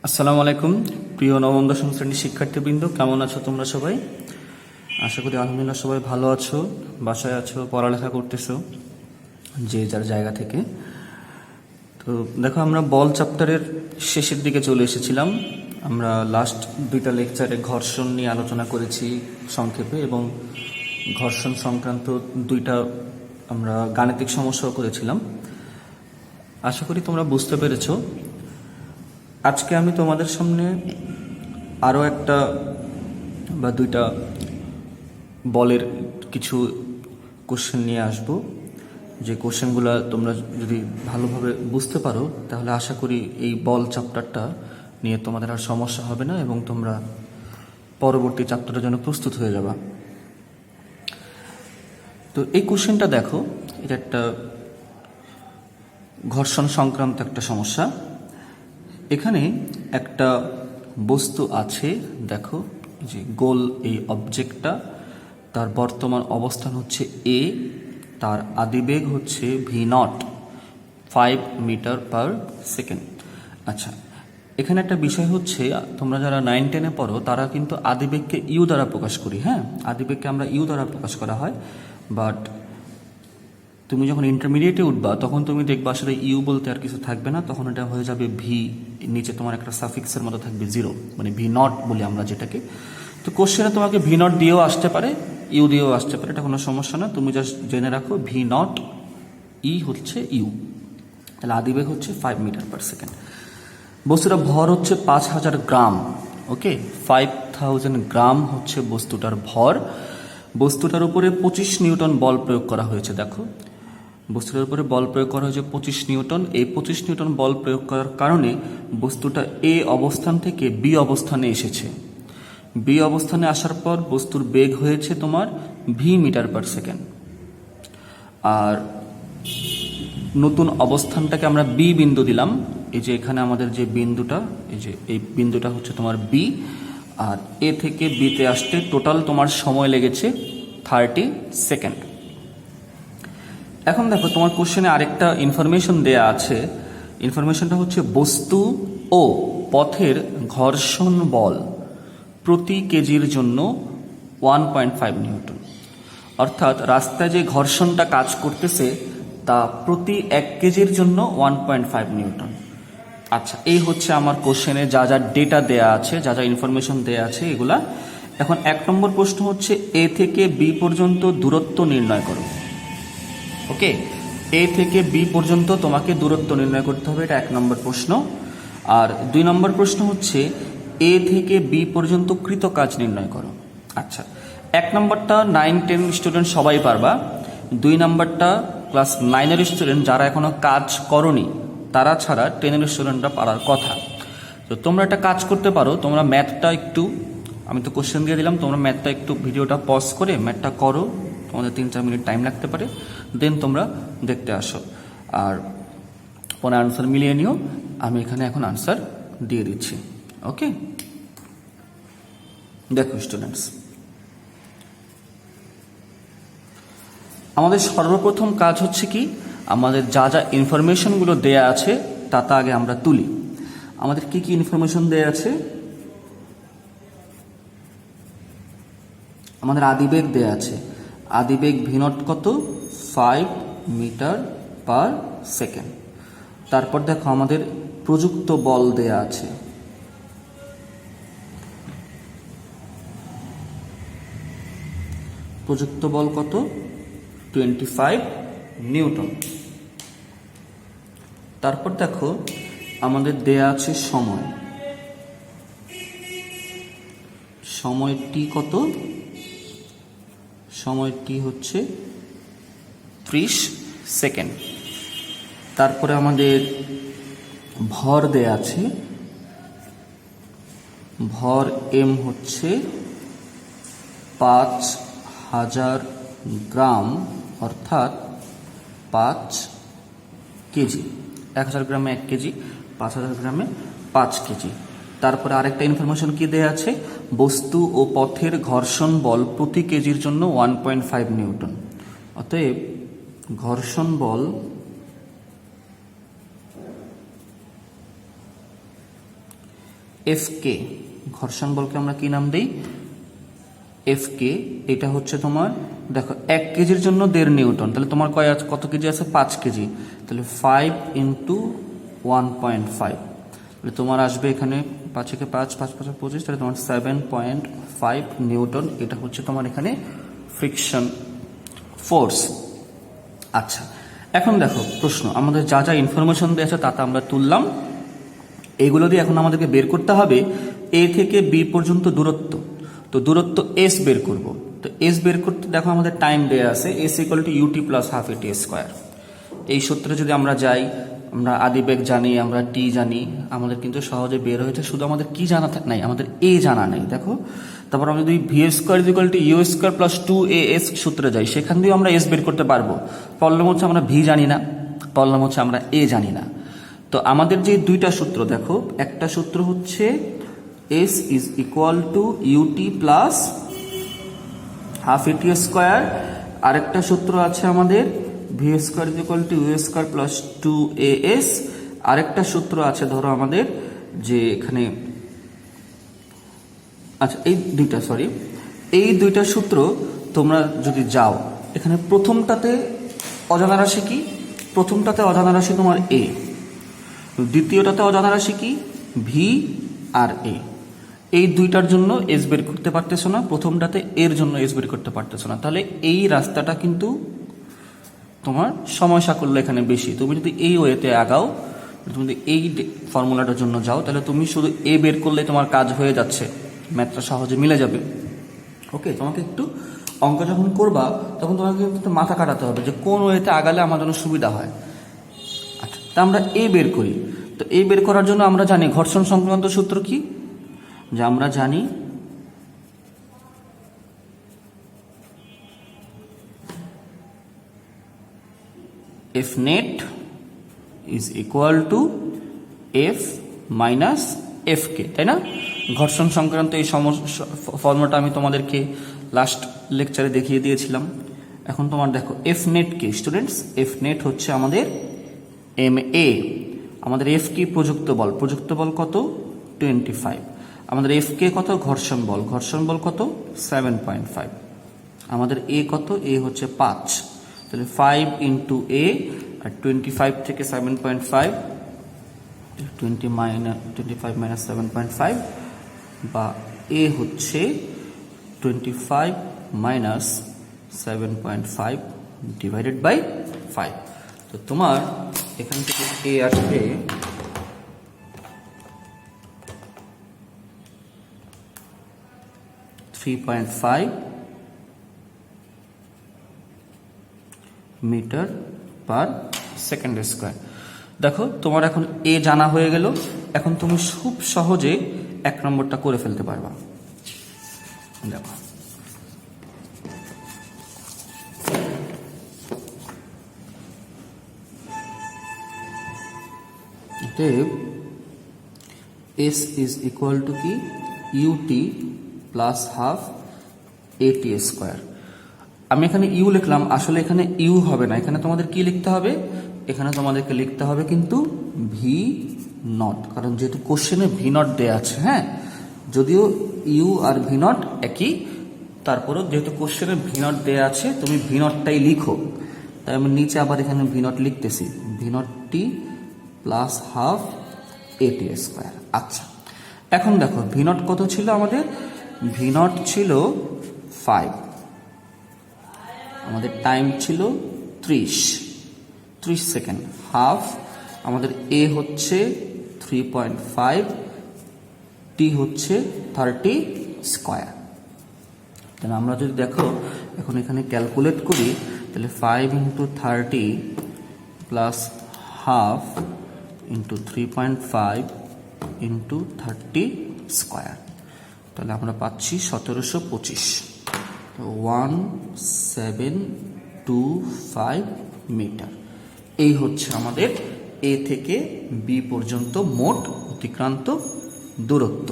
আসসালামু আলাইকুম প্রিয় নবম দশম শ্রেণীর শিক্ষার্থীবৃন্দ, কেমন আছো তোমরা সবাই? আশা করি আলহামদুলিল্লাহ সবাই ভালো আছো, বাসায় আছো, পড়ালেখা করতেছো যে যার জায়গা থেকে। তো দেখো, আমরা বল চ্যাপ্টারের শেষের দিকে চলে এসেছিলাম। আমরা লাস্ট দুইটা লেকচারে ঘর্ষণ নিয়ে আলোচনা করেছি সংক্ষেপে, এবং ঘর্ষণ সংক্রান্ত দুইটা আমরা গাণিতিক সমস্যাও করেছিলাম। আশা করি তোমরা বুঝতে পেরেছো। আজকে আমি তোমাদের সামনে আরও একটা বা দুইটা বলের কিছু কোশ্চেন নিয়ে আসব, যে কোশ্চেনগুলো তোমরা যদি ভালোভাবে বুঝতে পারো তাহলে আশা করি এই বল চ্যাপ্টারটা নিয়ে তোমাদের আর সমস্যা হবে না, এবং তোমরা পরবর্তী চ্যাপ্টারের জন্য প্রস্তুত হয়ে যাবা। তো এই কোশ্চেনটা দেখো, এটা একটা ঘর্ষণ সংক্রান্ত একটা সমস্যা। এখানে একটা বস্তু আছে, দেখো যে গোল এই অবজেক্টটা, তার বর্তমান অবস্থান হচ্ছে এ, তার আদিবেগ হচ্ছে v0, 5 মিটার পার সেকেন্ড। আচ্ছা, এখানে একটা বিষয় হচ্ছে, তোমরা যারা 9-10-এ পড়ো তারা কিন্তু আদিবেগকে ইউ দ্বারা প্রকাশ করি। হ্যাঁ, আদিবেগকে আমরা ইউ দ্বারা প্রকাশ করা হয়, বাট তুমি যখন ইন্টারমিডিয়েটে উঠবা তখন তুমি দেখবা আসলে ইউ বলতে আর কিছু থাকবে না, তখন এটা হয়ে যাবে ভি, নিচে তোমার একটা সাফিক্সের মতো থাকবে 0, মানে v0 বলি আমরা যেটাকে। তো কোশ্চেনে তোমাকে v0 দিয়েও আসতে পারে, ইউ দিয়েও আসতে পারে, এটা কোনো সমস্যা না। তুমি জাস্ট জেনে রাখো v0 ই হচ্ছে ইউ, তাহলে আদিবেগ হচ্ছে 5 মিটার পার সেকেন্ড। বস্তুটার ভর হচ্ছে 5000 গ্রাম। ওকে, 5000 গ্রাম হচ্ছে বস্তুটার ভর। বস্তুটার উপরে 25 নিউটন বল প্রয়োগ করা হয়েছে। দেখো, বস্তুটার উপরে বল প্রয়োগ করা হয়েছে 25 নিউটন। এই 25 নিউটন বল প্রয়োগ করার কারণে বস্তুটা এ অবস্থান থেকে বি অবস্থানে এসেছে। বি অবস্থানে আসার পর বস্তুর বেগ হয়েছে তোমার ভি মিটার পার সেকেন্ড। আর নতুন অবস্থানটাকে আমরা বি বিন্দু দিলাম। এই যে এখানে আমাদের যে বিন্দুটা, এই যে এই বিন্দুটা হচ্ছে তোমার বি, আর এ থেকে বিতে আসতে টোটাল তোমার সময় লেগেছে 30 সেকেন্ড। এখন দেখো, তোমার কোশ্চেনে আরেকটা ইনফরমেশন দেয়া আছে। ইনফরমেশনটা হচ্ছে বস্তু ও পথের ঘর্ষণ বল প্রতি কেজির জন্য 1.5 নিউটন। অর্থাৎ রাস্তায় যে ঘর্ষণটা কাজ করতেছে তা প্রতি 1 কেজির জন্য 1.5 নিউটন। আচ্ছা, এই হচ্ছে আমার কোশ্চেনে যা যা ডেটা দেয়া আছে, যা যা ইনফরমেশন দেয়া আছে এগুলা। এখন 1 নম্বর প্রশ্ন হচ্ছে এ থেকে বি পর্যন্ত দূরত্ব নির্ণয় করো। ওকে, এ থেকে বি পর্যন্ত তোমাকে দূরত্ব নির্ণয় করতে হবে, এটা 1 নম্বর প্রশ্ন। আর 2 নম্বর প্রশ্ন হচ্ছে এ থেকে বি পর্যন্ত কৃত কাজ নির্ণয় করো। আচ্ছা, 1 নম্বরটা 9-10 স্টুডেন্ট সবাই পারবা। 2 নম্বরটা ক্লাস 9-এর স্টুডেন্ট যারা এখনো কাজ করনি তারা ছাড়া 10-এর স্টুডেন্টরা পারার কথা। তো তোমরা একটা কাজ করতে পারো, তোমরা ম্যাথটা একটু, আমি তো কোশ্চেন দিয়ে দিলাম, তোমরা ম্যাথটা একটু ভিডিওটা পজ করে ম্যাথটা করো, তোমাদের 3-4 মিনিট টাইম লাগতে পারে, দেন তোমরা দেখতে আসো। আর পরে আনসার মিলিয়ে নিও। আমি এখানে এখন আনসার দিয়ে দিচ্ছি। ওকে, দেখো স্টুডেন্টস, আমাদের সর্বপ্রথম কাজ হচ্ছে কি, আমাদের যা যা ইনফরমেশনগুলো দেয়া আছে তা আগে আমরা তুলি। আমাদের কি কি ইনফরমেশন দেয়া আছে? আমাদের আদিবেগ দেয়া আছে। আদিবেগ v0 কত? 5 মিটার পার সেকেন্ড। তারপর দেখো আমাদের প্রযুক্ত বল দেয়া আছে। প্রযুক্ত বল কত? 25 নিউটন। তারপর দেখো আমাদের দেয়া আছে সময়। সময় টি কত? সময় টি হচ্ছে 30 সেকেন্ড। তারপরে আমাদের ভর দেয়া আছে। ভর এম হচ্ছে 5000 গ্রাম, অর্থাৎ 5 কেজি। 1000 গ্রামে 1 কেজি, 5000 গ্রামে 5 কেজি। তারপরে আরেকটা ইনফরমেশন কি দেয়া আছে? বস্তু ও পথের ঘর্ষণ বল প্রতি কেজির জন্য 1.5 নিউটন। অতএব ঘর্ষণ বল এফ কে, ঘর্ষণ বলকে আমরা কি নাম দিই, এফ কে। এটা হচ্ছে তোমার দেখো 1 কেজির জন্য 1.5 নিউটন, তাহলে তোমার কত কেজি আছে, 5 কেজি, তাহলে 5 ইন্টু 1.5, তাহলে তোমার আসবে এখানে 5 একে 5, 5 5 25, তাহলে তোমার 7.5 নিউটন। এটা হচ্ছে তোমার এখানে ফ্রিকশন ফোর্স। আচ্ছা, এখন দেখো প্রশ্ন, আমাদের যা যা ইনফরমেশন দেওয়া আছে তা আমরা তুললাম, এইগুলো দিয়ে এখন আমাদেরকে বের করতে হবে এ থেকে বি পর্যন্ত দূরত্ব। তো দূরত্ব এস বের করব। তো এস বের করতে দেখো আমাদের টাইম দেওয়া আছে, S equal to UT plus half AT square. এই সূত্রে যদি আমরা যাই, আমরা আদিবেগ জানি, আমরা টি জানি, আমাদের কিন্তু সহজে বের হয়েছে। শুধু আমাদের কি জানা নাই, আমাদের এ জানা নেই। দেখো তারপর আমরা যদি V square equal to U square plus 2as সূত্রে যাই, সেখান দিয়েও আমরা এস বের করতে পারবো। প্রবলেম হচ্ছে আমরা ভি জানি না, প্রবলেম হচ্ছে আমরা এ জানি না। তো আমাদের যে দুইটা সূত্র দেখো, একটা সূত্র হচ্ছে S is equal to UT plus half AT square, আরেকটা সূত্র আছে আমাদের V square is equal to U square plus 2as, আরেকটা সূত্র আছে ধরো আমাদের যে এখানে, আচ্ছা এই দুইটা সূত্র তোমরা যদি যাও, এখানে প্রথমটাতে অজানা রাশি কি, প্রথমটাতে অজানা রাশি তোমার এ, দ্বিতীয়টাতে অজানা রাশি কি ভি আর এ। এই দুইটার জন্য এস বের করতে পারতেছো না, প্রথমটাতে এর জন্য এস বের করতে পারতেছো না, তাহলে এই রাস্তাটা কিন্তু তোমার সময় সাকল্য এখানে বেশি। তুমি যদি এই ওয়েতে আগাও, তুমি যদি এই ফর্মুলাটার জন্য যাও, তাহলে তুমি শুধু এ বের করলে তোমার কাজ হয়ে যাচ্ছে, ম্যাথটা সহজে মিলে যাবে। ওকে, তোমাকে একটু অঙ্ক যখন করবা তখন তোমাকে একটু মাথা কাটাতে হবে যে কোন ওয়েতে আগালে আমার জন্য সুবিধা হয়। আচ্ছা, তা আমরা এ বের করি। তো এ বের করার জন্য আমরা জানি ঘর্ষণ সংক্রান্ত সূত্র কি, যে আমরা জানি F net is equal to F minus F K, তাই না? ঘর্ষণ সংক্রান্ত এই ফর্মুলাটা আমি তোমাদেরকে লাস্ট লেকচারে দেখিয়ে দিয়েছিলাম। এখন তোমার দেখো এফ নেট কি স্টুডেন্টস, এফ নেট হচ্ছে আমাদের এম এ, আমাদের এফ কি প্রযুক্ত বল, প্রযুক্ত বল কত 25, আমাদের এফ কে কত ঘর্ষণ বল, ঘর্ষণ বল কত 7.5, আমাদের এ কত, এ হচ্ছে 5, তাহলে 5 ইন্টু এ, আর 25 থেকে 7.5, 25 মাইনাস 7.5, বা এ হচ্ছে 25 মাইনাস 7.5 ডিভাইডেড বাই 5। তো তোমার এখান থেকে এ আসবে 3.5 মিটার পার সেকেন্ড স্কোয়ার। দেখো তোমার এখন এ জানা হয়ে গেল, এখন তুমি খুব সহজে 1 নম্বরটা করে ফেলতে পারবা। দেখো এস ইজ ইকুয়াল টু কি UT plus half AT square. আমি এখানে ইউ লিখলাম, আসলে এখানে ইউ হবে না, এখানে তোমাদের কি লিখতে হবে, এখানে তোমাদেরকে লিখতে হবে কিন্তু ভি নট, কারণ যেহেতু কোশ্চেনে ভি নট দেওয়া আছে। হ্যাঁ, যদিও ইউ আর ভি নট একই, তারপরেও যেহেতু কোশ্চেনে ভি নট দেওয়া আছে তুমি ভি নটটাই লিখো। তাই আমি নিচে আবার এখানে ভি নট লিখতেছি, V naught T plus half AT square. আচ্ছা, এখন দেখো ভি নট কত ছিল আমাদের, ভি নট ছিল 5, আমাদের টাইম ছিল 30 সেকেন্ড, হাফ আমাদের এ হচ্ছে 3.5, টি হচ্ছে 30 স্কোয়ার। তাহলে আমরা যদি দেখো এখন এখানে ক্যালকুলেট করি, তাহলে 5 into 30 plus half into 3.5 into 30 square, তাহলে আমরা পাচ্ছি 1725, 1725 মিটার। এই হচ্ছে আমাদের এ থেকে বি পর্যন্ত মোট অতিক্রান্ত দূরত্ব।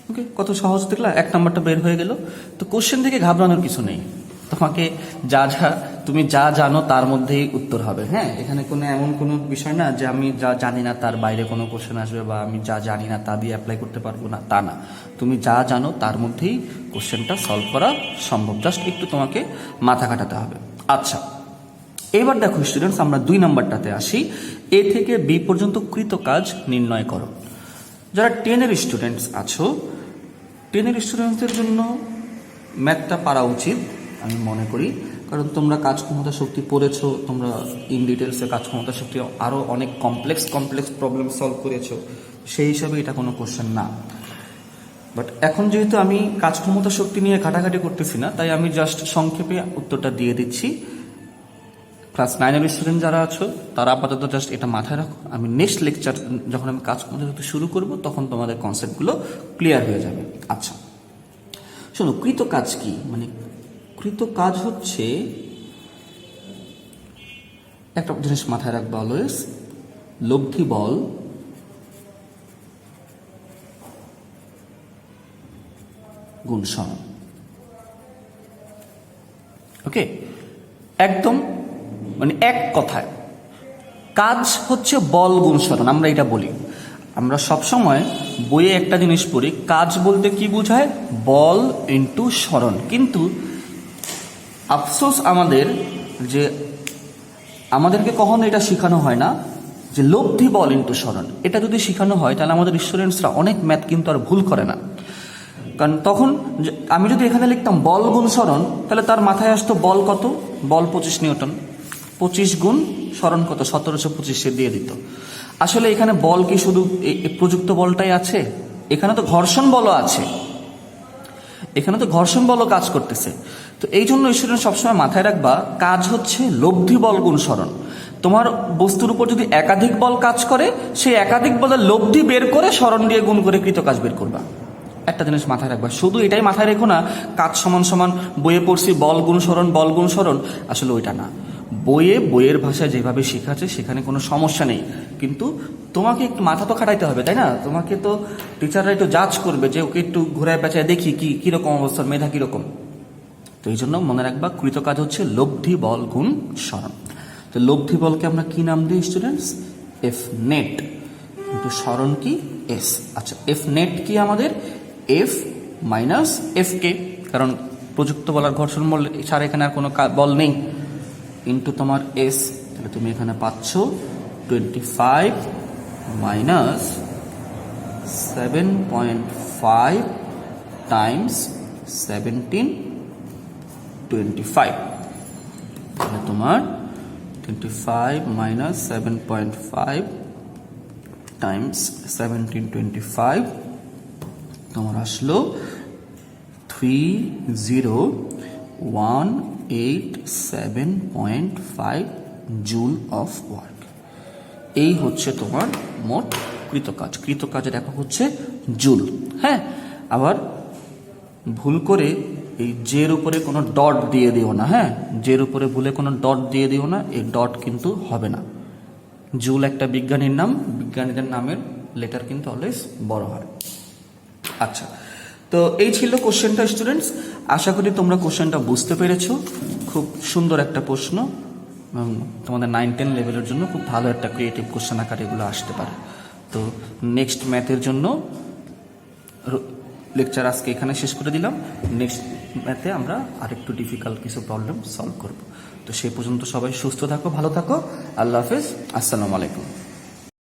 ওকে, কত সহজ দেখলা, 1 নম্বরটা বের হয়ে গেল। তো কোশ্চেন থেকে ঘাবড়ানোর কিছু নেই, তোমাকে যা যা তুমি যা জানো তার মধ্যেই উত্তর হবে। হ্যাঁ, এখানে কোনো এমন কোনো বিষয় না যে আমি যা জানি না তার বাইরে কোনো কোশ্চেন আসবে, বা আমি যা জানি না তা দিয়ে অ্যাপ্লাই করতে পারবো না, তা না। তুমি যা জানো তার মধ্যেই কোশ্চেনটা সলভ করা সম্ভব, জাস্ট একটু তোমাকে মাথা খাটাতে হবে। আচ্ছা, এবার দেখো স্টুডেন্টস, আমরা 2 নম্বরটাতে আসি। এ থেকে বি পর্যন্ত কৃত কাজ নির্ণয় করো। যারা 10-এর স্টুডেন্টস আছো, 10-এর স্টুডেন্টসদের জন্য ম্যাথটা পারা উচিত আমি মনে করি, কারণ তোমরা কাজ ক্ষমতা শক্তি পড়েছো, তোমরা ইন ডিটেলসে কাজ ক্ষমতা শক্তি আরও অনেক কমপ্লেক্স প্রবলেম সলভ করেছো, সেই হিসাবে এটা কোনো কোশ্চেন না। বাট এখন যেহেতু আমি কাজ ক্ষমতা শক্তি নিয়ে ঘাটাঘাটি করতেছি না, তাই আমি জাস্ট সংক্ষেপে উত্তরটা দিয়ে দিচ্ছি। ক্লাস 9-এর স্টুডেন্ট যারা আছো তারা আপাতত জাস্ট এটা মাথায় রাখো। আমি নেক্সট লেকচার যখন আমি কাজ ক্ষমতা শক্তি শুরু করব, তখন তোমাদের কনসেপ্টগুলো ক্লিয়ার হয়ে যাবে। আচ্ছা শোনো, কৃত কাজ কি? মানে কৃত কাজ হচ্ছে, একটা জিনিস মাথায় রাখবে অলওয়েজ, লব্ধি বল গুণ সরণ। ওকে, একদম মানে এক কথায় কাজ হচ্ছে বল গুণ সরণ। আমরা এটা বলি, আমরা সবসময় বইয়ে একটা জিনিস পড়ি, কাজ বলতে কি বোঝায়? বল ইন্টু সরণ। কিন্তু আফসোস আমাদের যে আমাদেরকে কখনো এটা শেখানো হয় না যে লব্ধি বল ইন্টু সরণ। এটা যদি শেখানো হয় তাহলে আমাদের স্টুডেন্টসরা অনেক ম্যাথ কিন্তু আর ভুল করে না। কারণ তখন আমি যদি এখানে লিখতাম বল গুণ সরণ, তাহলে তার মাথায় আসতো বল কত? বল 25 নিউটন, 25 গুণ সরণ কত? 1725 দিয়ে দিত। আসলে এখানে বল কি শুধু প্রযুক্ত বলটাই আছে? এখানে তো ঘর্ষণ বলও আছে, এখানে তো ঘর্ষণ বলও কাজ করতেছে। তো এই জন্য স্টুডেন্ট সবসময় মাথায় রাখবা, কাজ হচ্ছে লব্ধি বল গুণ সরণ। তোমার বস্তুর উপর যদি একাধিক বল কাজ করে, সেই একাধিক বলের লব্ধি বের করে সরণ দিয়ে গুণ করে কৃত কাজ বের করবা। একটা জিনিস মাথায় রাখবা, শুধু এটাই মাথায় রেখো না কাজ সমান সমান বইয়ে পড়ছি বল গুণ সরণ, বল গুণ সরণ। আসলে ওইটা না, বইয়ের ভাষায় যেভাবে শেখাচ্ছে সেখানে কোনো সমস্যা নেই, কিন্তু তোমাকে একটু মাথা তো খাটাইতে হবে, তাই না? তোমাকে তো টিচাররা একটু জাজ করবে যে ওকে একটু ঘোরায় পেঁচায় দেখি কিরকম অবস্থার মেধা কিরকম। তো এই জন্য মনে রাখবা, কৃত কাজ হচ্ছে লব্ধি বল গুণ সরণ। তো লব্ধি বলকে আমরা কি নাম দিই স্টুডেন্টস? F net. কিন্তু সরণ কি? এস। আচ্ছা, এফ নেট কি আমাদের? এফ মাইনাস এফ কে, কারণ প্রযুক্ত বল আর ঘর্ষণ বল ছাড়া এখানে আর কোনো বল নেই, ইন্টু তোমার এস। তাহলে তুমি এখানে পাচ্ছ 25 মাইনাস 7.5 টাইমস 1725। তাহলে তোমার 25 মাইনাস 7.5 টাইমস 1725 তোমার আসলো 30,187.5 জুল অফ ওয়ার্ক। এই হচ্ছে তোমার মোট কৃতকাজ। কৃতকাজের একক হচ্ছে জুল। হ্যাঁ, আবার ভুল করে এই জের উপরে কোনো ডট দিয়ে দিও না। হ্যাঁ, জের উপরে ভুলে কোনো ডট দিয়ে দিও না, এই ডট কিন্তু হবে না। জুল একটা বিজ্ঞানীর নাম, বিজ্ঞানীদের নামের লেটার কিন্তু অলওয়েজ বড় হয়। আচ্ছা, তো এই ছিল কোশ্চেনটা স্টুডেন্টস। আশা করি তোমরা কোশ্চেনটা বুঝতে পেরেছো। খুব সুন্দর একটা প্রশ্ন, তোমাদের 9-10 লেভেলের জন্য খুব ভালো একটা ক্রিয়েটিভ কোশ্চেন আকারে এগুলো আসতে পারে। তো নেক্সট ম্যাথের জন্য লেকচার আজকে এখানে শেষ করে দিলাম। নেক্সট ম্যাথে আমরা আরেকটু ডিফিকাল্ট কিছু প্রবলেম সলভ করব। তো সেই পর্যন্ত সবাই সুস্থ থাকো, ভালো থাকো। আল্লাহ হাফেজ, আসসালামু আলাইকুম।